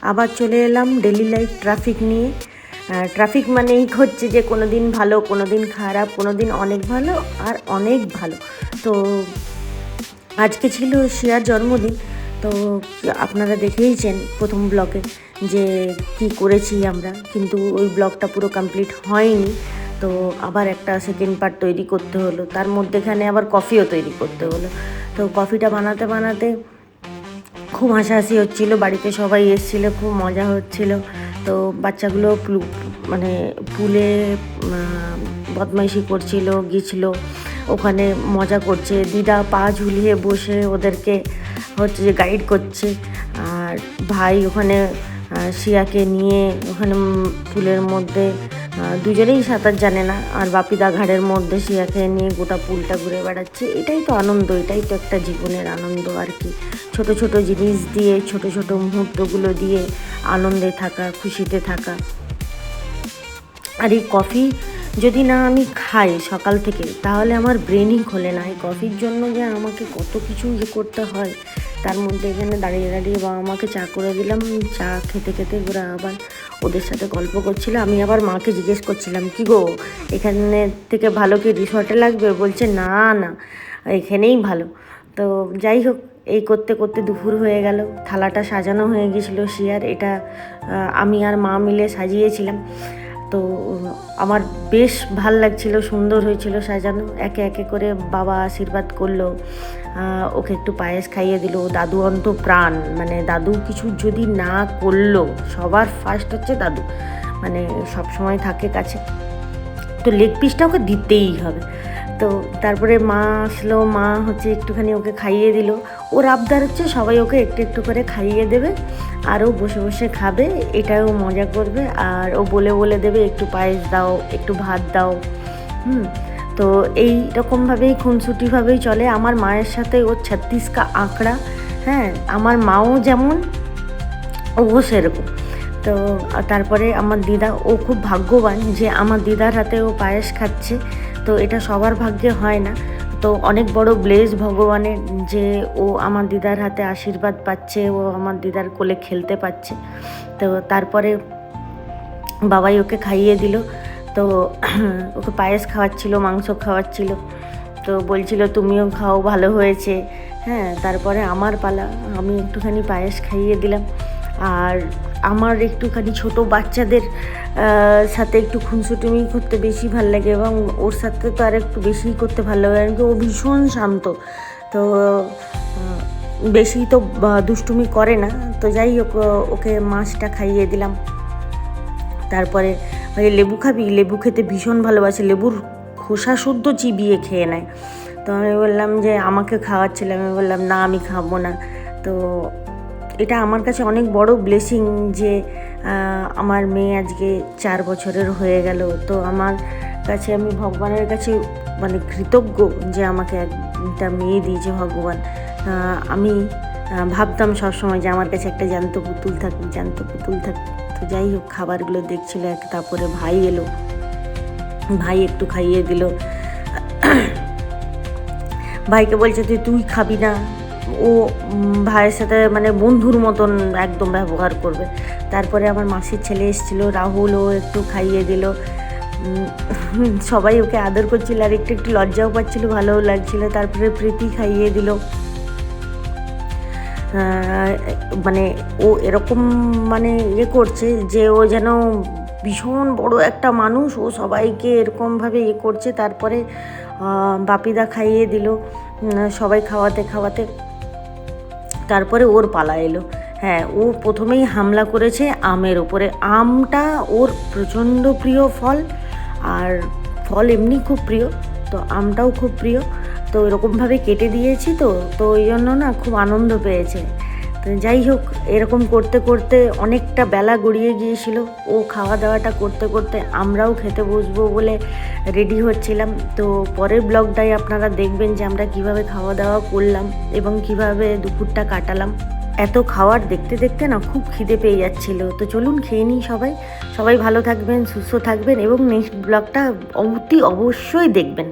আবার চলে এলাম ডেলি লাইফ ট্রাফিক নিয়ে। ট্রাফিক মানেই হচ্ছে যে কোনো দিন ভালো, কোনো দিন খারাপ, কোনো দিন অনেক ভালো আর অনেক ভালো। তো আজকে ছিল শিয়ার জন্মদিন, তো আপনারা দেখেইছেন প্রথম ব্লগে যে কি করেছি আমরা, কিন্তু ওই ব্লগটা পুরো কমপ্লিট হয়নি। তো আবার একটা সেকেন্ড পার্ট তৈরি করতে হলো, তার মধ্যেখানে আবার কফিও তৈরি করতে হলো। তো কফিটা বানাতে বানাতে খুব হাসাহাসি হচ্ছিলো, বাড়িতে সবাই এসেছিলো, খুব মজা হচ্ছিল। তো বাচ্চাগুলো মানে পুলে বদমাইশি করছিল, গিয়েছিলো ওখানে মজা করছে। দিদা পা ঝুলিয়ে বসে ওদেরকে হচ্ছে যে গাইড করছে, আর ভাই ওখানে শিয়াকে নিয়ে ওখানে পুলের মধ্যে, দুজনেই সাঁতার জানে না, আর বাপিদা ঘাড়ের মধ্যে শিয়াকে নিয়ে গোটা পুলটা ঘুরে বেড়াচ্ছে। এটাই তো আনন্দ, এটাই তো একটা জীবনের আনন্দ আর কি। ছোট ছোট জিনিস দিয়ে, ছোট ছোট মুহূর্তগুলো দিয়ে আনন্দে থাকা, খুশিতে থাকা। আর এই কফি যদি না আমি খাই সকাল থেকে, তাহলে আমার ব্রেনই খোলে না। এই কফির জন্য যে আমাকে কত কিছু করতে হয়, তার মধ্যে এখানে দাঁড়িয়ে দাঁড়িয়ে বাবা মাকে চা করে দিলাম। চা খেতে খেতে ওরা আবার ওদের সাথে গল্প করছিল। আমি আবার মাকে জিজ্ঞেস করছিলাম, কি গো এখানে থেকে ভালো কি রিসর্টে লাগবে? বলছে না না, এখানেই ভালো। তো যাই হোক, এই করতে করতে দুপুর হয়ে গেল। থালাটা সাজানো হয়ে গিয়েছিলো শিয়ার, এটা আমি আর মা মিলে সাজিয়েছিলাম। তো আমার বেশ ভাল লাগছিল, সুন্দর হয়েছিল সাজানো। একে একে করে বাবা আশীর্বাদ করলো, ওকে একটু পায়েস খাইয়ে দিল। দাদু অন্ত প্রাণ, মানে দাদু কিছু যদি না করলো, সবার ফার্স্ট হচ্ছে দাদু, মানে সব সময় থাকে কাছে, তো লেগ পিসটা ওকে দিতেই হবে। তো তারপরে মা আসলো, মা হচ্ছে একটুখানি ওকে খাইয়ে দিল। ওর আবদার হচ্ছে সবাই ওকে একটু একটু করে খাইয়ে দেবে, আর ও বসে বসে খাবে, এটাও মজা করবে। আর ও বলে বলে দেবে একটু পায়েস দাও, একটু ভাত দাও। তো এই রকমভাবেই খুনসুটিভাবেই চলে। আমার মায়ের সাথে ওর 36 আঁকড়া। হ্যাঁ, আমার মাও যেমন, ও সেরকম। তো তারপরে আমার দিদা, ও খুব ভাগ্যবান যে আমার দিদার হাতে ও পায়েস খাচ্ছে। তো এটা সবার ভাগ্যে হয় না। তো অনেক বড় ব্লেস ভগবানের যে ও আমার দিদার হাতে আশীর্বাদ পাচ্ছে, ও আমার দিদার কোলে খেলতে পাচ্ছে। তো তারপরে বাবাই ওকে খাইয়ে দিল। তো ওকে পায়েস খাওয়াচ্ছিল, মাংস খাওয়াচ্ছিল। তো বলছিল তুমিও খাও, ভালো হয়েছে। হ্যাঁ, তারপরে আমার পালা, আমি একটুখানি পায়েস খাইয়ে দিলাম। আর আমার একটুখানি ছোট বাচ্চাদের সাথে একটু খুনসুটুমি করতে বেশি ভালো লাগে, এবং ওর সাথে তো আর একটু বেশিই করতে ভালো লাগে, কারণ কি ও ভীষণ শান্ত। তো বেশি তো দুষ্টুমি করে না। তো যাই হোক, ওকে মাছটা খাইয়ে দিলাম। তারপরে লেবু খাবি? লেবু খেতে ভীষণ ভালোবাসে, লেবুর খোসা শুদ্ধ চিবিয়ে খেয়ে নেয়। তো আমি বললাম যে আমাকে খাওয়াচ্ছিলাম, আমি বললাম না আমি খাবো না। তো এটা আমার কাছে অনেক বড় ব্লেসিং যে আমার মেয়ে আজকে 4 বছরের হয়ে গেল। তো আমার কাছে, আমি ভগবানের কাছে মানে কৃতজ্ঞ যে আমাকে একটা মেয়ে দিয়েছে ভগবান। আমি ভাবতাম সবসময় যে আমার কাছে একটা জ্যান্ত পুতুল থাকুক, জ্যান্ত পুতুল থাকুক। তো যাই হোক, খাবারগুলো দেখছিল এক, তারপরে ভাই এলো, ভাই একটু খাইয়ে দিল। ভাইকে বলছে তুই খাবি না, ও ভাইয়ের সাথে মানে বন্ধুর মতন একদম ব্যবহার করবে। তারপরে আমার মাসির ছেলে এসেছিলো রাহুল, ও একটু খাইয়ে দিল। সবাই ওকে আদর করছিল, আর একটু একটু লজ্জাও পাচ্ছিল, ভালোও লাগছিল। তারপরে প্রীতি খাইয়ে দিল। মানে ও এরকম মানে করছে যে ও যেন ভীষণ বড় একটা মানুষ, ও সবাইকে এরকমভাবে করছে। তারপরে বাপিদা খাইয়ে দিল। সবাই খাওয়াতে খাওয়াতে তারপরে ওর পালা এলো। হ্যাঁ, ও প্রথমেই হামলা করেছে আমের ওপরে। আমটা ওর প্রচণ্ড প্রিয় ফল, আর ফল এমনি খুব প্রিয়, তো আমটাও খুব প্রিয়। তো এরকমভাবে কেটে দিয়েছি, তো ওই জন্য না খুব আনন্দ পেয়েছে। তো যাই হোক, এরকম করতে করতে অনেকটা বেলা গড়িয়ে গিয়েছিল। ও খাওয়া দাওয়াটা করতে করতে আমরাও খেতে বসবো বলে রেডি হচ্ছিলাম। তো পরের ব্লগটাই আপনারা দেখবেন যে আমরা কিভাবে খাওয়া দাওয়া করলাম এবং কিভাবে দুপুরটা কাটালাম। এত খাওয়ার দেখতে দেখতে না খুব খিদে পেয়ে যাচ্ছিলো। তো চলুন খেয়ে নিই সবাই। সবাই ভালো থাকবেন, সুস্থ থাকবেন, এবং নেক্সট ব্লগটা অবশ্যই দেখবেন।